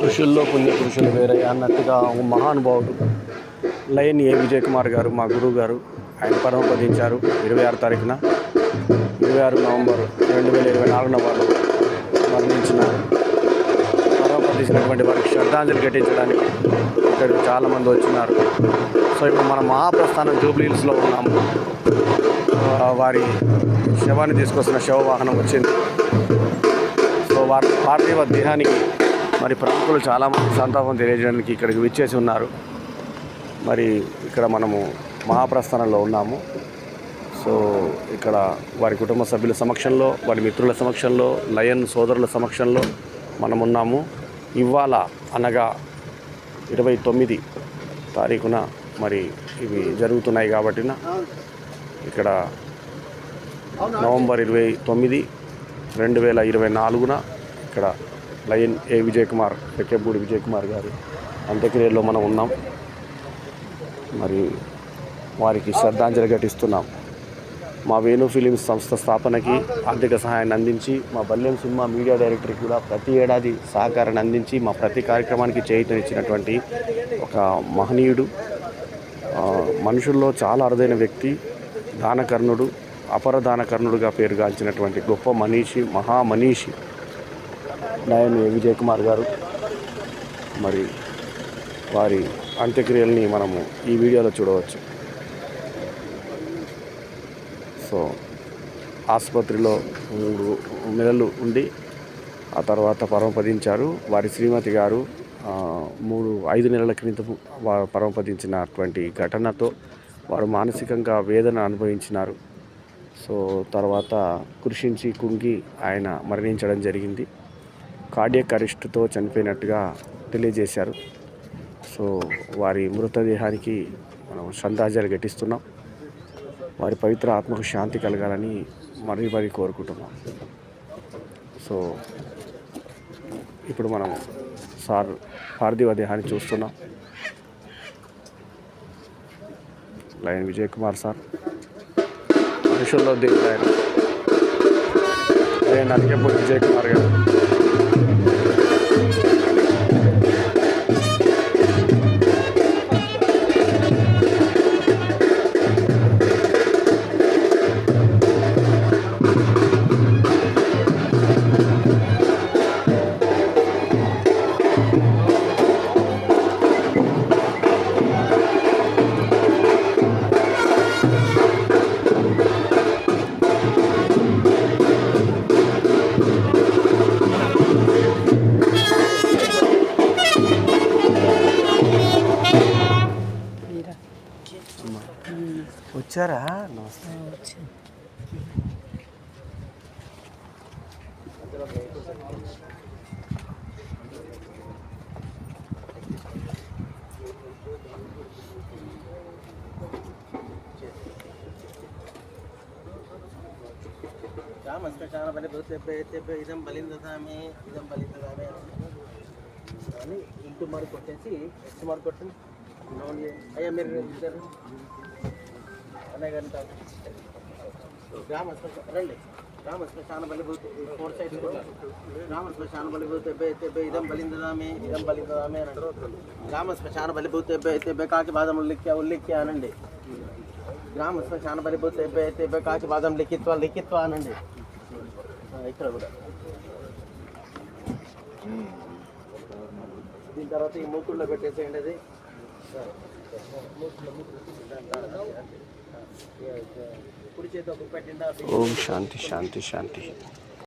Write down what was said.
ఋషుల్లో పుణ్యపురుషులు వేరే అన్నట్టుగా ఒక మహానుభావుడు లయన్ ఏ విజయ్ కుమార్ గారు మా గురువు గారు ఆయన పరమపదించారు 26 తారీఖున 26 నవంబర్ 2024 వారు మరణించినారు. పరమపదించినటువంటి వారికి శ్రద్ధాంజలి ఘటించడానికి ఇక్కడ చాలామంది వచ్చినారు. సో ఇప్పుడు మనం మహాప్రస్థానం జూబ్లీ హిల్స్లో ఉన్నాము. వారి శవాన్ని తీసుకొస్తున్న శవవాహనం వచ్చింది. సో వారి పార్థివ దేహానికి మరి ప్రముఖులు చాలామంది సంతాపం తెలియజేయడానికి ఇక్కడికి విచ్చేసి ఉన్నారు. మరి ఇక్కడ మనము మహాప్రస్థానంలో ఉన్నాము. సో ఇక్కడ వారి కుటుంబ సభ్యుల సమక్షంలో, వారి మిత్రుల సమక్షంలో, లయన్ సోదరుల సమక్షంలో మనం ఉన్నాము. ఇవాళ అనగా 29 తారీఖున మరి ఇవి జరుగుతున్నాయి కాబట్టి ఇక్కడ నవంబర్ 29, 2024 ఇక్కడ లయన్ ఏ విజయ్ కుమార్, పెక్కెపూడి విజయ్ కుమార్ గారి అంత్యక్రియల్లో మనం ఉన్నాం. మరి వారికి శ్రద్ధాంజలి ఘటిస్తున్నాం. మా వేణు ఫిలిమ్స్ సంస్థ స్థాపనకి ఆర్థిక సహాయాన్ని అందించి, మా బల్యం సినిమా మీడియా డైరెక్టర్కి కూడా ప్రతి ఏడాది సహకారాన్ని అందించి, మా ప్రతి కార్యక్రమానికి చేయూతనిచ్చినటువంటి ఒక మహనీయుడు, మనుషుల్లో చాలా అరుదైన వ్యక్తి, దానకర్ణుడు, అపర దానకర్ణుడుగా పేరుగాంచినటువంటి గొప్ప మనీషి, మహామనీషి లయన్ ఏ విజయ్ కుమార్ గారు. మరి వారి అంత్యక్రియల్ని మనము ఈ వీడియోలో చూడవచ్చు. సో ఆసుపత్రిలో 3 నెలలు ఉండి ఆ తర్వాత పరమపదించారు. వారి శ్రీమతి గారు 5 నెలల క్రితం పరమపదించినటువంటి ఘటనతో వారు మానసికంగా వేదన అనుభవించినారు. సో తర్వాత కృషించి కుంగి ఆయన మరణించడం జరిగింది. కార్డియక్ అరెస్ట్తో చనిపోయినట్టుగా తెలియజేశారు. సో వారి మృతదేహానికి మనం శ్రద్ధాంజలి ఘటిస్తున్నాం. వారి పవిత్ర ఆత్మకు శాంతి కలగాలని మరీ కోరుకుంటున్నాం. సో ఇప్పుడు మనం సార్ పార్థివ దేహాన్ని చూస్తున్నాం. లయన్ విజయ్ కుమార్ సార్ మనుషుల్లో దేవుడు ఆయన. పెక్కెపూడి విజయ్ కుమార్ గారు. వచ్చారా? నమస్తే. ఇదం బలిందదామే అని ఇంటూ మార్క్ కొట్టేసి ఎక్స్ మార్క్ కొట్టండి. అయ్యా మీరు అన్నయ్య గారిని గ్రామ రండి. గ్రామ శ్మశాన బలిభూతి 4 సైడ్స్ గ్రామ శ్మశాన బలిభూతి ఇదం బలిందదామే అనండి. గ్రామ శ్మశాన బలిభూతి కాకి బాదం ఉల్లిఖ్య అనండి. గ్రామ శ్మశాన బలిభూతి కాకి బాదం లిఖిత్వ అనండి. ఇక్కడ కూడా దీని తర్వాత ఈ మూకుల్లో పెట్టేసేయండి. అది కుడి చేతి ఒక పెట్టండి. ఓం శాంతి శాంతి శాంతి.